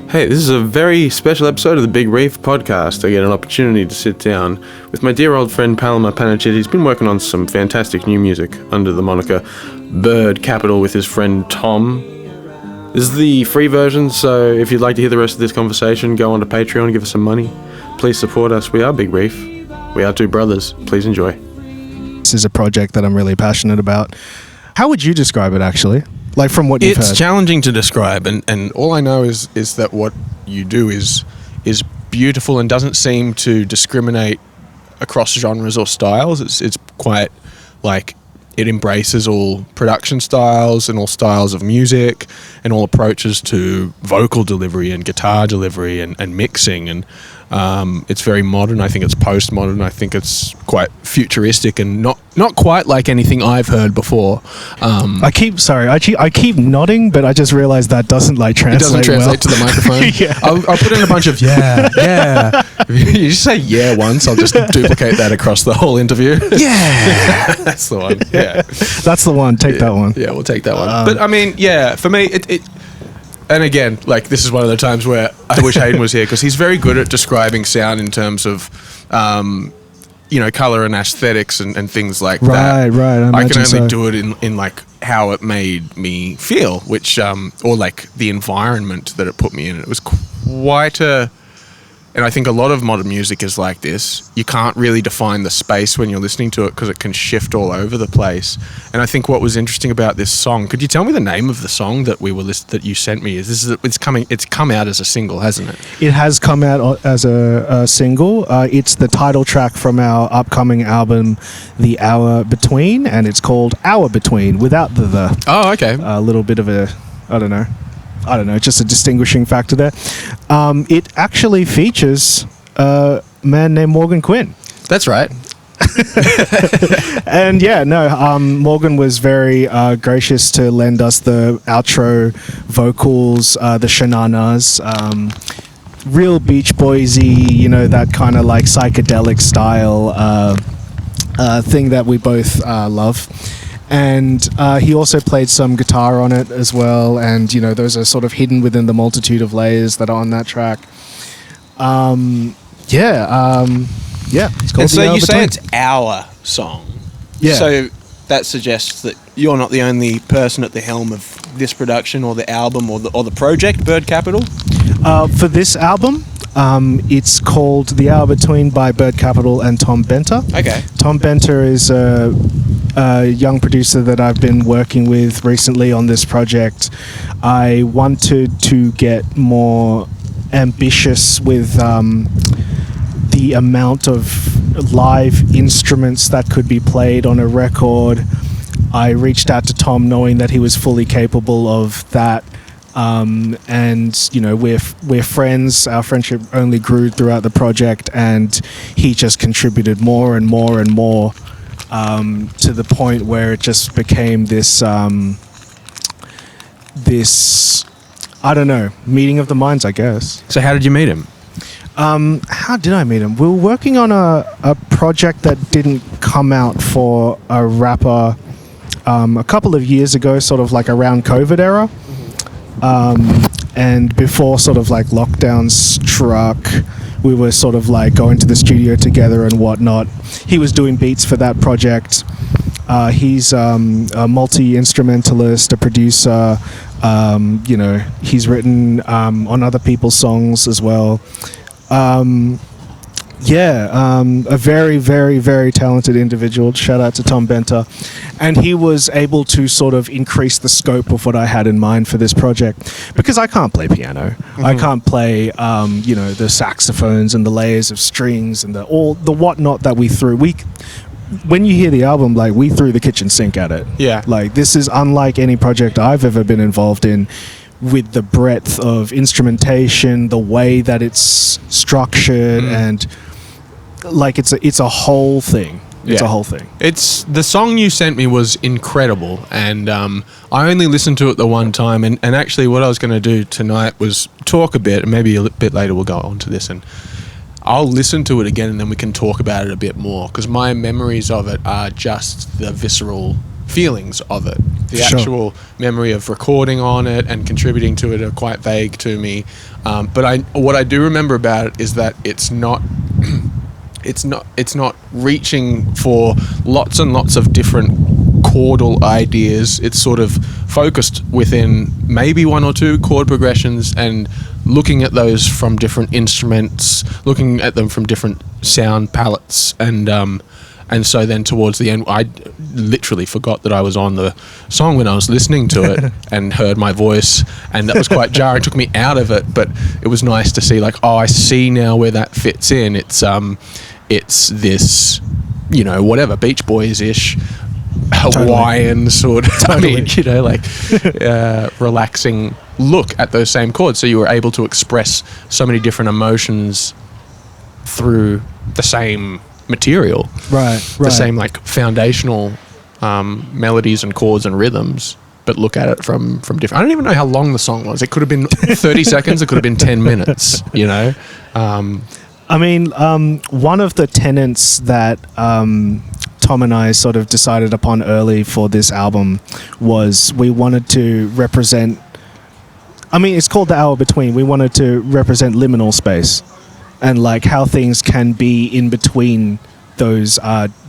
Hey, this is a very special episode of the Big Reef podcast. I get an opportunity to sit down with my dear old friend Paloma Panachit. He's been working on some fantastic new music under the moniker Bird Capital with his friend Tom. This is the free version, so if you'd like to hear the rest of this conversation, go on to Patreon, give us some money. Please support us. We are Big Reef. We are two brothers. Please enjoy. This is a project that I'm really passionate about. How would you describe it, actually? Like, from what you've heard? It's challenging to describe, and all I know is that what you do is beautiful and doesn't seem to discriminate across genres or styles. It's quite like it embraces all production styles and all styles of music and all approaches to vocal delivery and guitar delivery and mixing, and it's very modern. I think it's postmodern. I think it's quite futuristic and not quite like anything I've heard before. I keep nodding, but I just realized that doesn't translate. It doesn't translate to the microphone. Yeah. I'll put in a bunch of yeah. If you just say yeah once, I'll just duplicate that across the whole interview. Yeah, That's the one. Yeah, that's the one. Take that one. Yeah, we'll take that one. But I mean, yeah, for me, it. And again, this is one of the times where I wish Hayden was here, because he's very good at describing sound in terms of, color and aesthetics and things like that. Right. I can only do it in how it made me feel, which or the environment that it put me in. It was quite a. And I think a lot of modern music is like this. You can't really define the space when you're listening to it because it can shift all over the place. And I think what was interesting about this song, could you tell me the name of the song that that you sent me? It's come out as a single, hasn't it? It has come out as a single. It's the title track from our upcoming album, The Hour Between, and it's called Hour Between without the. Oh, okay. A little bit of a, I don't know, just a distinguishing factor there. It actually features a man named Morgan Quinn. That's right. And Morgan was very gracious to lend us the outro vocals, the shananas, real Beach Boysy, that kind of psychedelic style thing that we both love. And he also played some guitar on it as well, and those are sort of hidden within the multitude of layers that are on that track. It's called. And so you say it's our song. Yeah. So that suggests that you're not the only person at the helm of this production or the album or the project, Bird Capital. For this album, it's called The Hour Between by Bird Capital and Tom Benter. Okay. Tom Benter is a young producer that I've been working with recently on this project. I wanted to get more ambitious with the amount of live instruments that could be played on a record. I reached out to Tom knowing that he was fully capable of that. We're friends. Our friendship only grew throughout the project, and he just contributed more and more and more to the point where it just became this meeting of the minds, I guess. So how did you meet him? How did I meet him? We were working on a project that didn't come out for a rapper a couple of years ago, sort of around COVID era. And before lockdown struck, we were going to the studio together and whatnot. He was doing beats for that project. He's a multi-instrumentalist, a producer. He's written on other people's songs as well. A very, very, very talented individual. Shout out to Tom Benter. And he was able to sort of increase the scope of what I had in mind for this project, because I can't play piano. Mm-hmm. I can't play, the saxophones and the layers of strings and the whatnot that we threw. When you hear the album, we threw the kitchen sink at it. Yeah. This is unlike any project I've ever been involved in, with the breadth of instrumentation, the way that it's structured, and it's a whole thing. It's a whole thing. It's the song you sent me was incredible, and I only listened to it the one time, and actually what I was going to do tonight was talk a bit, and maybe a bit later we'll go on to this, and I'll listen to it again and then we can talk about it a bit more, because my memories of it are just the visceral feelings of it. The Sure. actual memory of recording on it and contributing to it are quite vague to me. But what I do remember about it is that it's not it's not reaching for lots and lots of different chordal ideas. It's sort of focused within maybe one or two chord progressions and looking at those from different instruments, looking at them from different sound palettes, and so then towards the end, I literally forgot that I was on the song when I was listening to it and heard my voice, and that was quite jarring. It took me out of it, but it was nice to see, like, oh, I see now where that fits in. It's this, you know, whatever, Beach Boys-ish, Hawaiian sort of, Totally. I mean, you know, like relaxing look at those same chords. So you were able to express so many different emotions through the same material, Right. the same like foundational melodies and chords and rhythms, but look at it from different. I don't even know how long the song was. It could have been 30 seconds. It could have been 10 minutes. You know. I mean, one of the tenets that Tom and I sort of decided upon early for this album was we wanted to represent. I mean, it's called The Hour Between. We wanted to represent liminal space and like how things can be in between those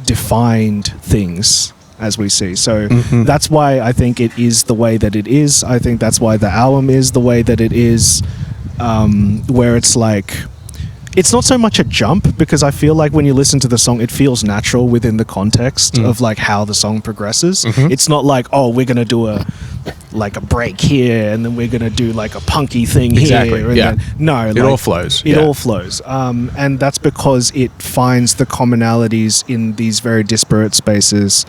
defined things as we see. So that's why I think it is the way that it is. I think that's why the album is the way that it is, where it's like, it's not so much a jump, because I feel like when you listen to the song, it feels natural within the context of like how the song progresses. It's not like, oh, we're gonna do a break here and then we're gonna do like a punky thing Exactly, here. And yeah. then, no, It all flows, It yeah. all flows, and that's because it finds the commonalities in these very disparate spaces.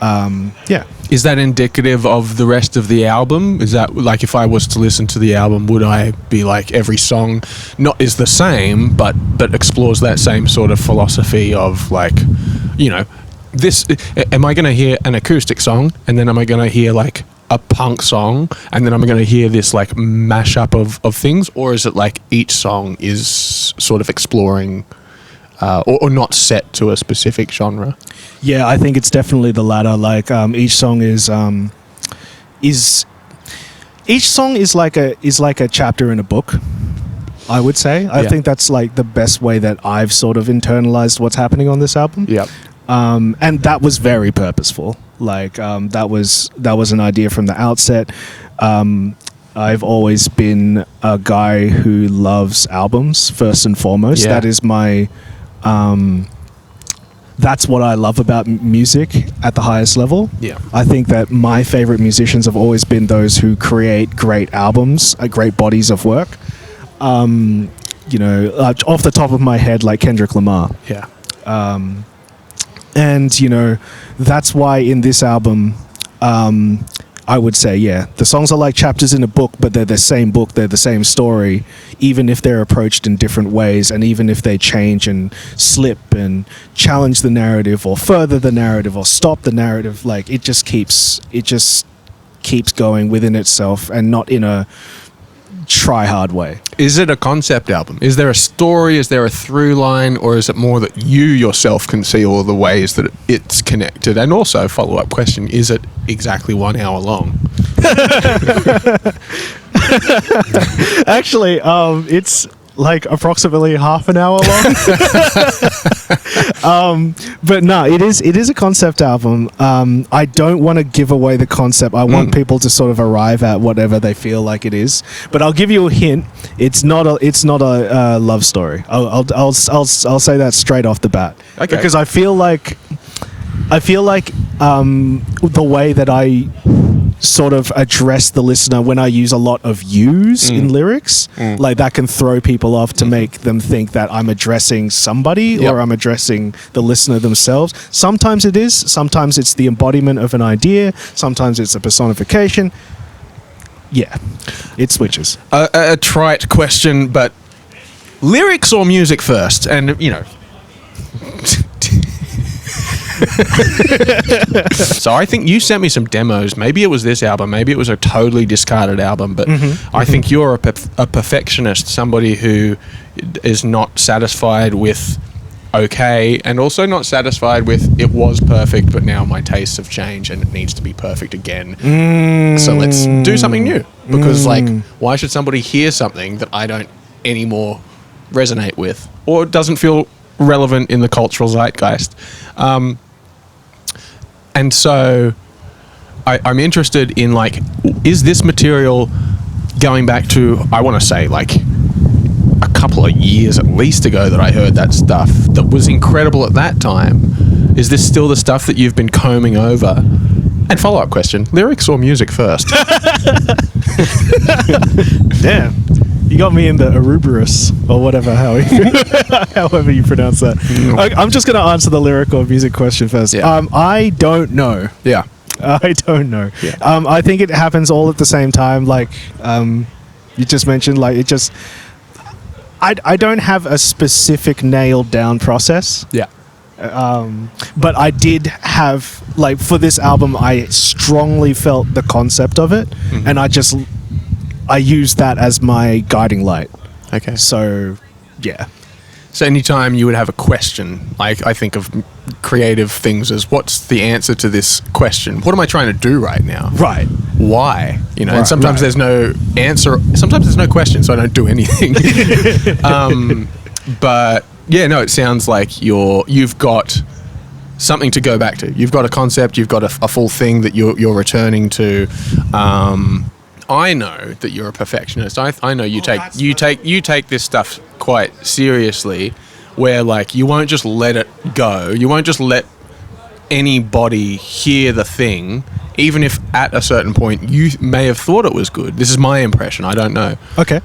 Yeah. Is that indicative of the rest of the album? Is that like, if I was to listen to the album, would I be like, every song not is the same, but explores that same sort of philosophy of like, you know, this, am I going to hear an acoustic song and then am I going to hear like a punk song and then I'm going to hear this like mashup of things? Or is it like each song is sort of exploring or not set to a specific genre? Yeah, I think it's definitely the latter. Like each song is like a chapter in a book, I would say. I think that's like the best way that I've sort of internalized what's happening on this album. Yep. And that was very purposeful. Like that was an idea from the outset. I've always been a guy who loves albums first and foremost. Yeah. That is my that's what I love about music at the highest level. Yeah. I think that my favorite musicians have always been those who create great albums, great bodies of work. You know, off the top of my head, like Kendrick Lamar. Yeah. And, you know, that's why in this album, I would say, yeah, the songs are like chapters in a book, but they're the same book, they're the same story, even if they're approached in different ways, and even if they change and slip and challenge the narrative or further the narrative or stop the narrative. Like it just keeps going within itself and not in a try hard way. Is it a concept album? Is there a story? Is there a through line? Or is it more that you yourself can see all the ways that it's connected? And also, follow-up question, is it exactly 1 hour long? Actually, it's like approximately half an hour long. But no, it is a concept album. I don't want to give away the concept. I want people to sort of arrive at whatever they feel like it is. But I'll give you a hint. It's not a love story. I'll say that straight off the bat. Okay. Because I feel like the way that I sort of address the listener when I use a lot of yous in lyrics, like that can throw people off to make them think that I'm addressing somebody Yep. or I'm addressing the listener themselves. Sometimes it is, sometimes it's the embodiment of an idea, sometimes it's a personification. Yeah, it switches. A trite question, but lyrics or music first? And, you know... So I think you sent me some demos. Maybe it was this album. Maybe it was a totally discarded album. But I think you're a perfectionist, somebody who is not satisfied with okay, and also not satisfied with it was perfect, but now my tastes have changed and it needs to be perfect again. So let's do something new. Because, like, why should somebody hear something that I don't anymore resonate with or doesn't feel relevant in the cultural zeitgeist? And so I'm interested in, like, is this material going back to, I want to say, like, a couple of years at least ago that I heard that stuff that was incredible at that time? Is this still the stuff that you've been combing over? And follow-up question, lyrics or music first? Damn. You got me in the Ouroboros, or whatever, however you pronounce that. I'm just going to answer the lyric or music question first. Yeah. I don't know. Yeah. I don't know. Yeah. I think it happens all at the same time. Like you just mentioned, like it just... I don't have a specific nailed down process. Yeah. But I did have, like, for this album, I strongly felt the concept of it, and I used that as my guiding light. Okay. So, yeah. So anytime you would have a question, like, I think of creative things as, what's the answer to this question? What am I trying to do right now? Right. Why? You know, and Right, sometimes right. there's no answer. Sometimes there's no question, so I don't do anything. But yeah, no, it sounds like you've got something to go back to. You've got a concept. You've got a full thing that you're returning to. I know that you're a perfectionist. I know you take this stuff quite seriously, where, like, you won't just let it go. You won't just let anybody hear the thing, even if at a certain point you may have thought it was good. This is my impression. I don't know. Okay.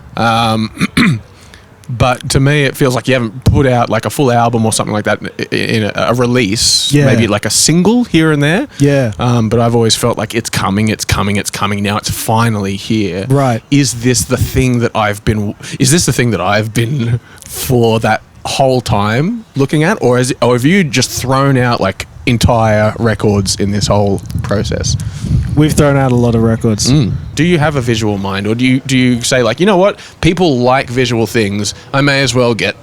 But to me, it feels like you haven't put out, like, a full album or something like that in a release. Yeah. Maybe like a single here and there. Yeah. But I've always felt like it's coming. Now it's finally here. Right. Is this the thing that I've been for that whole time looking at? Or have you just thrown out, like, entire records in this whole process? We've thrown out a lot of records. Do you have a visual mind, or do you say, like, you know what, people like visual things, I may as well get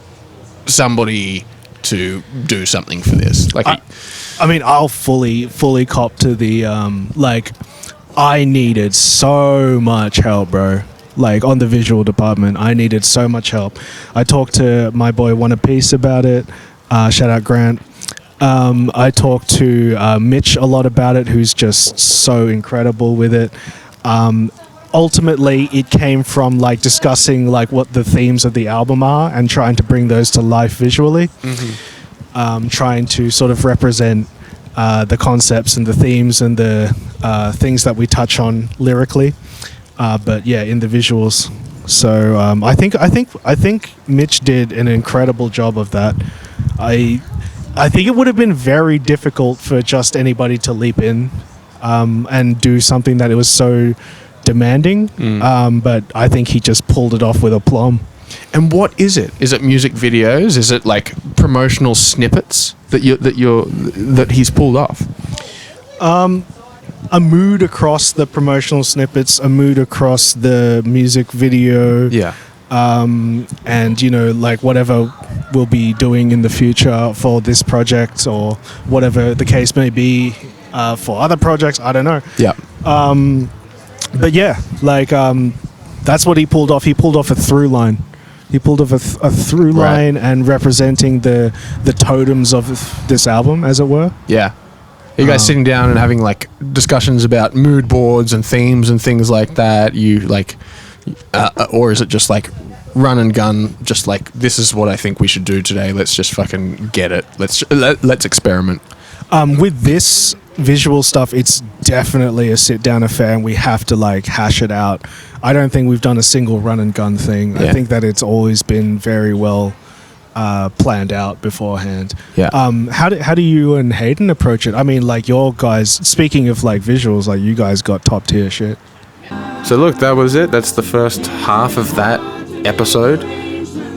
somebody to do something for this? Like, I mean, I'll fully cop to the like, I needed so much help, bro. Like, on the visual department, I needed so much help. I talked to my boy One Piece about it. Shout out Grant. I talked to Mitch a lot about it, who's just so incredible with it. Ultimately, it came from, like, discussing, like, what the themes of the album are and trying to bring those to life visually. Trying to sort of represent the concepts and the themes and the things that we touch on lyrically. But yeah, in the visuals. So I think Mitch did an incredible job of that. I think it would have been very difficult for just anybody to leap in and do something that it was so demanding. But I think he just pulled it off with aplomb. and what is it? Is it music videos? Is it, like, promotional snippets that he's pulled off? A mood across the promotional snippets, a mood across the music video. Yeah. And, you know, like, whatever we'll be doing in the future for this project, or whatever the case may be for other projects, I don't know. Yeah. But yeah, like, that's what he pulled off. He pulled off a through line. He pulled off a through line, and representing the totems of this album, as it were. Yeah. Are you guys sitting down and having, like, discussions about mood boards and themes and things like that? You, like, or is it just, like, run and gun, just like, this is what I think we should do today, let's just fucking get it, let's experiment? With this visual stuff, it's definitely a sit down affair, and we have to, like, hash it out. I don't think we've done a single run and gun thing. Yeah. I think that it's always been very well planned out beforehand. Yeah. How do you and Hayden approach it? I mean, like, your guys, speaking of, like, visuals, like, you guys got top tier shit. So look, that was it. That's the first half of that episode.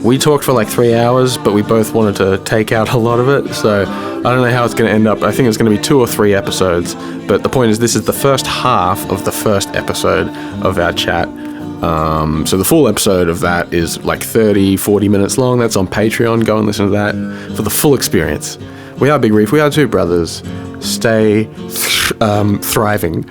We talked for like 3 hours, but we both wanted to take out a lot of it, so I don't know how it's going to end up. I think it's going to be 2 or 3 episodes, but the point is, this is the first half of the first episode of our chat. So the full episode of that is like 30, 40 minutes long. That's on Patreon. Go and listen to that for the full experience. We are Big Reef. We are two brothers. Stay thriving.